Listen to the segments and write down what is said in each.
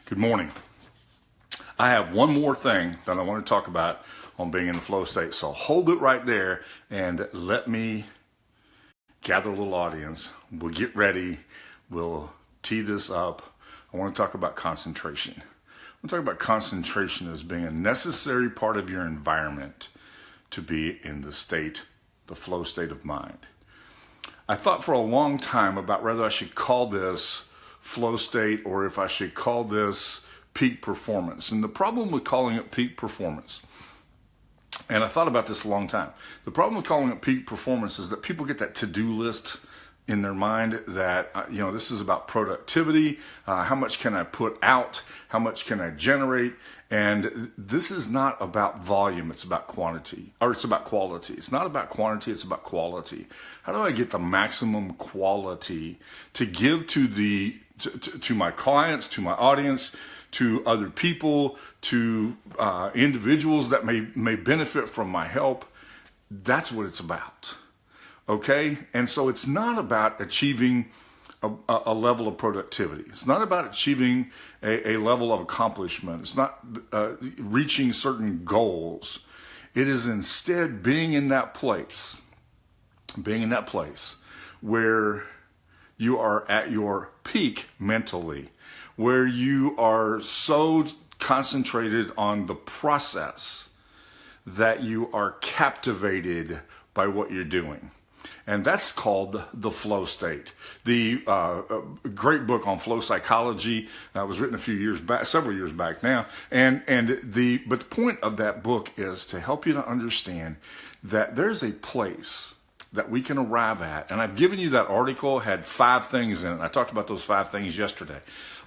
Good morning. I have one more thing that I want to talk about on being in the flow state. So hold it right there and let me gather a little audience. We'll get ready. We'll tee this up. I want to talk about concentration. I'm talking about concentration as being a necessary part of your environment to be in the flow state of mind. I thought for a long time about whether I should call this flow state or if I should call this peak performance. And the problem with calling it peak performance, and I thought about this a long time, the problem with calling it peak performance is that people get that to-do list in their mind that, this is about productivity, how much can I put out, how much can I generate, and this is not about volume, it's about quantity, or it's about quality. It's not about quantity, it's about quality. How do I get the maximum quality to give to my clients, to my audience, to other people, to individuals that may benefit from my help? That's what it's about. Okay? And so it's not about achieving a level of productivity. It's not about achieving a level of accomplishment. It's not reaching certain goals. It is instead being in that place where you are at your peak mentally, where you are so concentrated on the process that you are captivated by what you're doing. And that's called the flow state. The great book on flow psychology was written several years back now. But the point of that book is to help you to understand that there's a place that we can arrive at. And I've given you that article, had 5 things in it. I talked about those 5 things yesterday.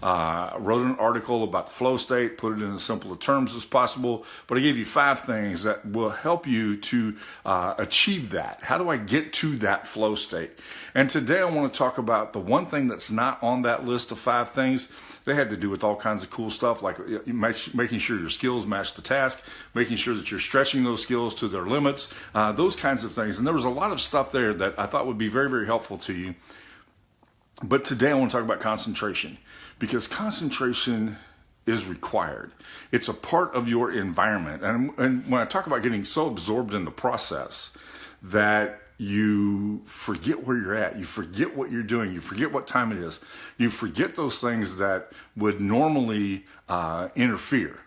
I wrote an article about the flow state, put it in as simple terms as possible, but I gave you 5 things that will help you to achieve that. How do I get to that flow state? And today I want to talk about the one thing that's not on that list of 5 things. They had to do with all kinds of cool stuff, like making sure your skills match the task, making sure that you're stretching those skills to their limits, those kinds of things. And there was a lot of stuff there that I thought would be very, very helpful to you. But today I want to talk about concentration, because concentration is required. It's a part of your environment. And when I talk about getting so absorbed in the process that you forget where you're at, you forget what you're doing, you forget what time it is, you forget those things that would normally interfere.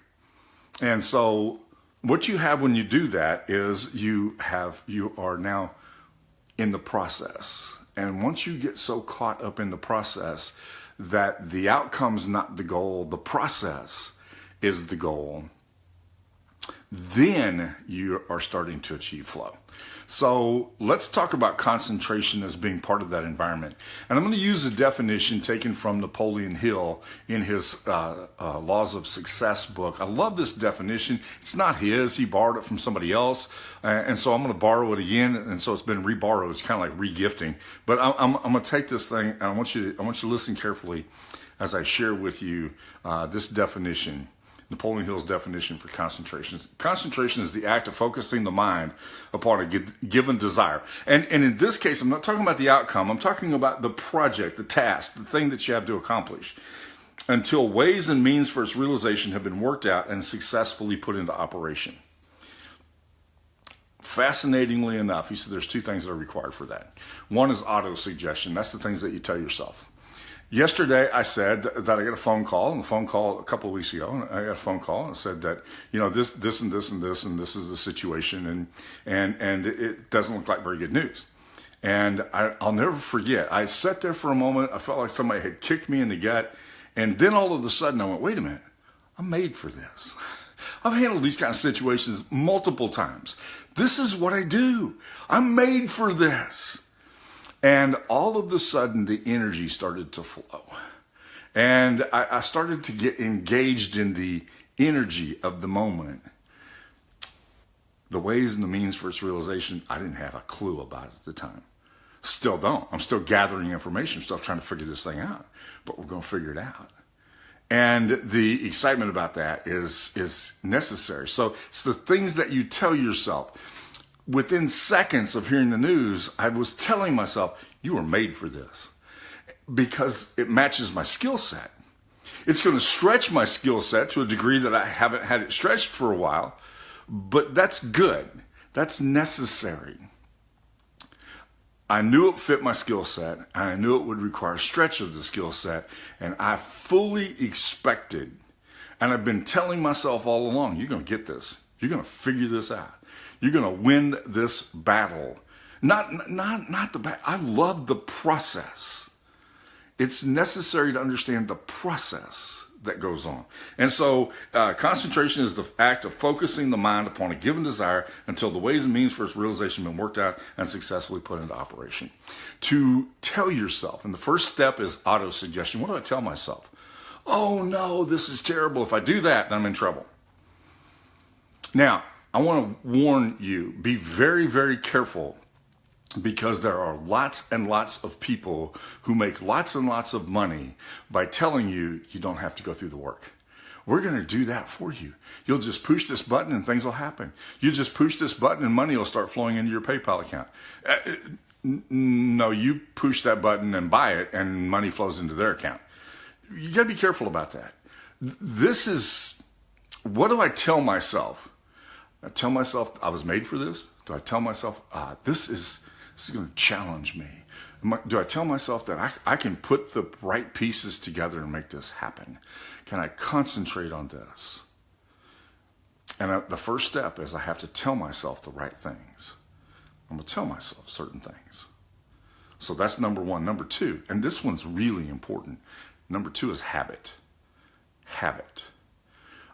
And so what you have when you do that is you are now in the process. And once you get so caught up in the process that the outcome's not the goal, the process is the goal, then you are starting to achieve flow. So let's talk about concentration as being part of that environment. And I'm going to use a definition taken from Napoleon Hill in his Laws of Success book. I love this definition. It's not his. He borrowed it from somebody else. And so I'm going to borrow it again. And so it's been reborrowed. It's kind of like re-gifting. But I'm going to take this thing, and I want you to listen carefully as I share with you this definition. Napoleon Hill's definition for concentration. Concentration is the act of focusing the mind upon a given desire. And in this case, I'm not talking about the outcome. I'm talking about the project, the task, the thing that you have to accomplish, until ways and means for its realization have been worked out and successfully put into operation. Fascinatingly enough, he said there's 2 things that are required for that. One is auto-suggestion. That's the things that you tell yourself. Yesterday, I said that I got a phone call, and the phone call a couple of weeks ago, and I got a phone call and said that, this and this and this, and this is the situation, and it doesn't look like very good news. And I'll never forget, I sat there for a moment, I felt like somebody had kicked me in the gut, and then all of a sudden I went, wait a minute, I'm made for this. I've handled these kind of situations multiple times. This is what I do. I'm made for this. And all of a sudden, the energy started to flow. And I started to get engaged in the energy of the moment. The ways and the means for its realization, I didn't have a clue about it at the time. Still don't. I'm still gathering information, still trying to figure this thing out. But we're going to figure it out. And the excitement about that is necessary. So it's the things that you tell yourself. Within seconds of hearing the news, I was telling myself, you were made for this, because it matches my skill set. It's going to stretch my skill set to a degree that I haven't had it stretched for a while, but that's good. That's necessary. I knew it fit my skill set, and I knew it would require a stretch of the skill set, and I fully expected, and I've been telling myself all along, you're going to get this. You're going to figure this out. You're going to win this battle. Not the battle. I love the process. It's necessary to understand the process that goes on. And so concentration is the act of focusing the mind upon a given desire until the ways and means for its realization have been worked out and successfully put into operation. To tell yourself, and the first step is auto-suggestion. What do I tell myself? Oh no, this is terrible. If I do that, then I'm in trouble. Now, I want to warn you, be very, very careful, because there are lots and lots of people who make lots and lots of money by telling you you don't have to go through the work. We're going to do that for you. You'll just push this button and things will happen. You just push this button and money will start flowing into your PayPal account. No, you push that button and buy it and money flows into their account. You got to be careful about that. This is, what do I tell myself? I tell myself I was made for this? Do I tell myself this is going to challenge me? Do I tell myself that I can put the right pieces together and make this happen? Can I concentrate on this? And the first step is I have to tell myself the right things. I'm going to tell myself certain things. So that's number one. Number two, and this one's really important. Number two is habit. Habit.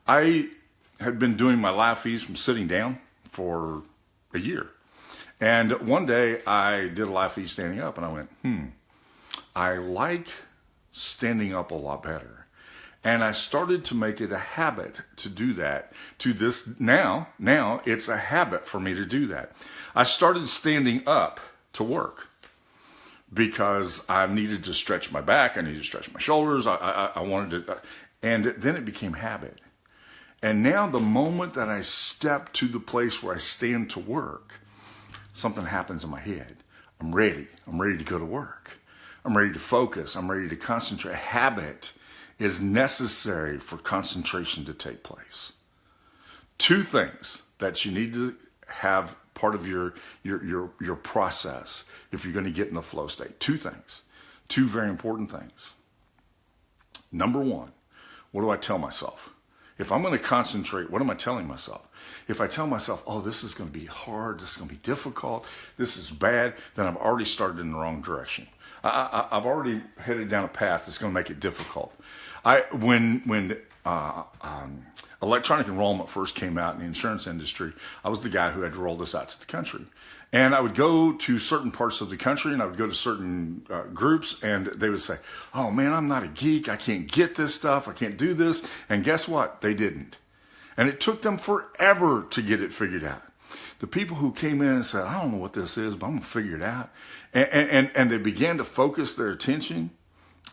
I had been doing my live feeds from sitting down for a year. And one day I did a live feed standing up and I went, I like standing up a lot better. And I started to make it a habit to do that. To this now it's a habit for me to do that. I started standing up to work because I needed to stretch my back. I needed to stretch my shoulders. I wanted to, and then it became habit. And now the moment that I step to the place where I stand to work, something happens in my head. I'm ready. I'm ready to go to work. I'm ready to focus. I'm ready to concentrate. Habit is necessary for concentration to take place. Two things that you need to have part of your process if you're going to get in the flow state. Two things. Two very important things. Number one, what do I tell myself? If I'm going to concentrate, what am I telling myself? If I tell myself, oh, this is going to be hard, this is going to be difficult, this is bad, then I've already started in the wrong direction. I've already headed down a path that's going to make it difficult. When electronic enrollment first came out in the insurance industry, I was the guy who had to roll this out to the country. And I would go to certain parts of the country and I would go to certain groups and they would say, oh man, I'm not a geek. I can't get this stuff. I can't do this. And guess what? They didn't. And it took them forever to get it figured out. The people who came in and said, I don't know what this is, but I'm going to figure it out. And they began to focus their attention.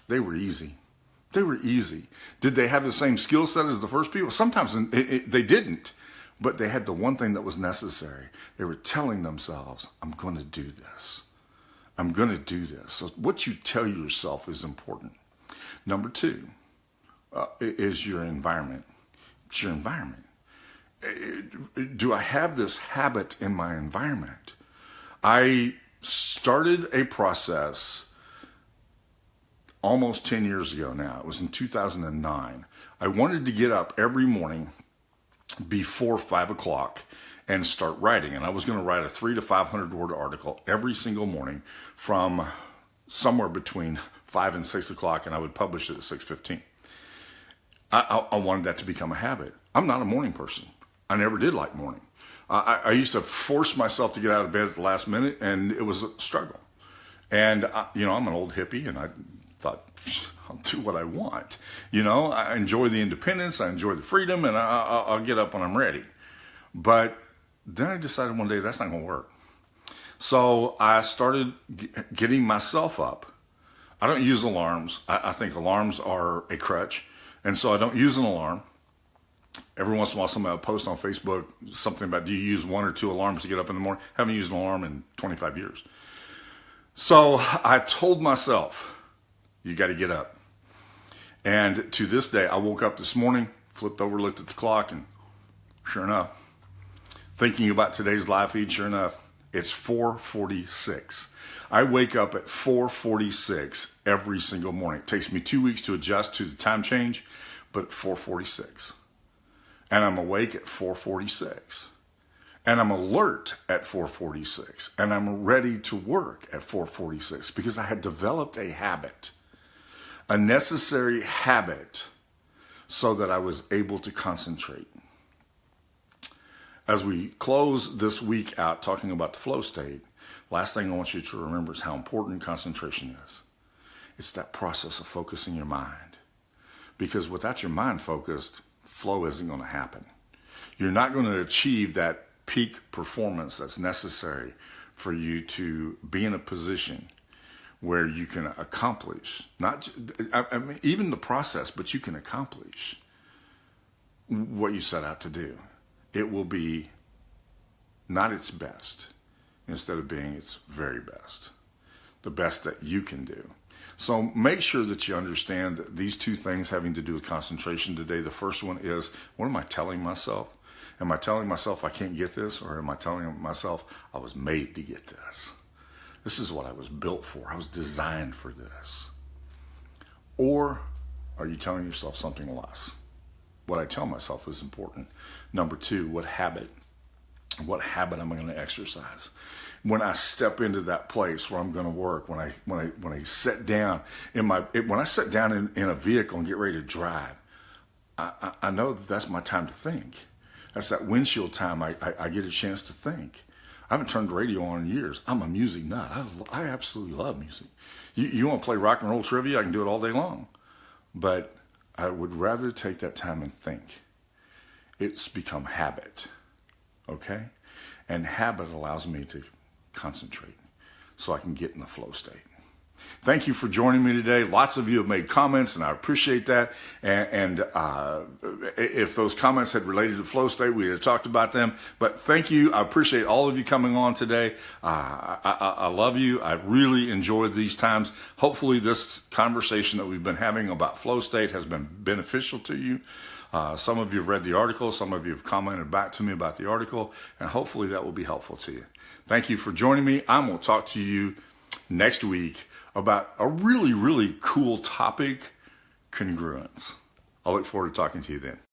They were easy. They were easy. Did they have the same skill set as the first people? Sometimes they didn't. But they had the one thing that was necessary. They were telling themselves, I'm going to do this. I'm going to do this. So what you tell yourself is important. Number two is your environment. It's your environment. Do I have this habit in my environment? I started a process almost 10 years ago now. It was in 2009. I wanted to get up every morning before 5 o'clock and start writing. And I was going to write a 300 to 500 word article every single morning from somewhere between 5 and 6 o'clock, and I would publish it at 6:15. I wanted that to become a habit. I'm not a morning person. I never did like morning. I used to force myself to get out of bed at the last minute, and it was a struggle. And, I'm an old hippie, and I thought, I'll do what I want. I enjoy the independence, I enjoy the freedom, and I'll get up when I'm ready. But then I decided one day that's not going to work. So I started getting myself up. I don't use alarms. I think alarms are a crutch, and so I don't use an alarm. Every once in a while somebody will post on Facebook something about, do you use 1 or 2 alarms to get up in the morning? I haven't used an alarm in 25 years. So I told myself, you got to get up. And to this day, I woke up this morning, flipped over, looked at the clock, and sure enough, thinking about today's live feed, sure enough, it's 4:46. I wake up at 4:46 every single morning. It takes me 2 weeks to adjust to the time change, but 4:46. And I'm awake at 4:46. And I'm alert at 4:46. And I'm ready to work at 4:46 because I had developed a habit, a necessary habit, so that I was able to concentrate. As we close this week out talking about the flow state, last thing I want you to remember is how important concentration is. It's that process of focusing your mind. Because without your mind focused, flow isn't going to happen. You're not going to achieve that peak performance that's necessary for you to be in a position where you can accomplish, even the process, but you can accomplish what you set out to do. It will be not its best, instead of being its very best, the best that you can do. So make sure that you understand that these two things having to do with concentration today. The first one is, what am I telling myself? Am I telling myself I can't get this? Or am I telling myself I was made to get this? This is what I was built for. I was designed for this. Or are you telling yourself something less? What I tell myself is important. Number two, what habit am I going to exercise? When I step into that place where I'm going to work, when I sit down in a vehicle and get ready to drive, I know that's my time to think. That's that windshield time I get a chance to think. I haven't turned the radio on in years. I'm a music nut. I absolutely love music. You want to play rock and roll trivia? I can do it all day long. But I would rather take that time and think. It's become habit, okay? And habit allows me to concentrate so I can get in the flow state. Thank you for joining me today. Lots of you have made comments, and I appreciate that. And if those comments had related to flow state, we had talked about them. But thank you. I appreciate all of you coming on today. I love you. I really enjoyed these times. Hopefully this conversation that we've been having about flow state has been beneficial to you. Some of you have read the article. Some of you have commented back to me about the article. And hopefully that will be helpful to you. Thank you for joining me. I'm going to talk to you next week about a really, really cool topic, congruence. I look forward to talking to you then.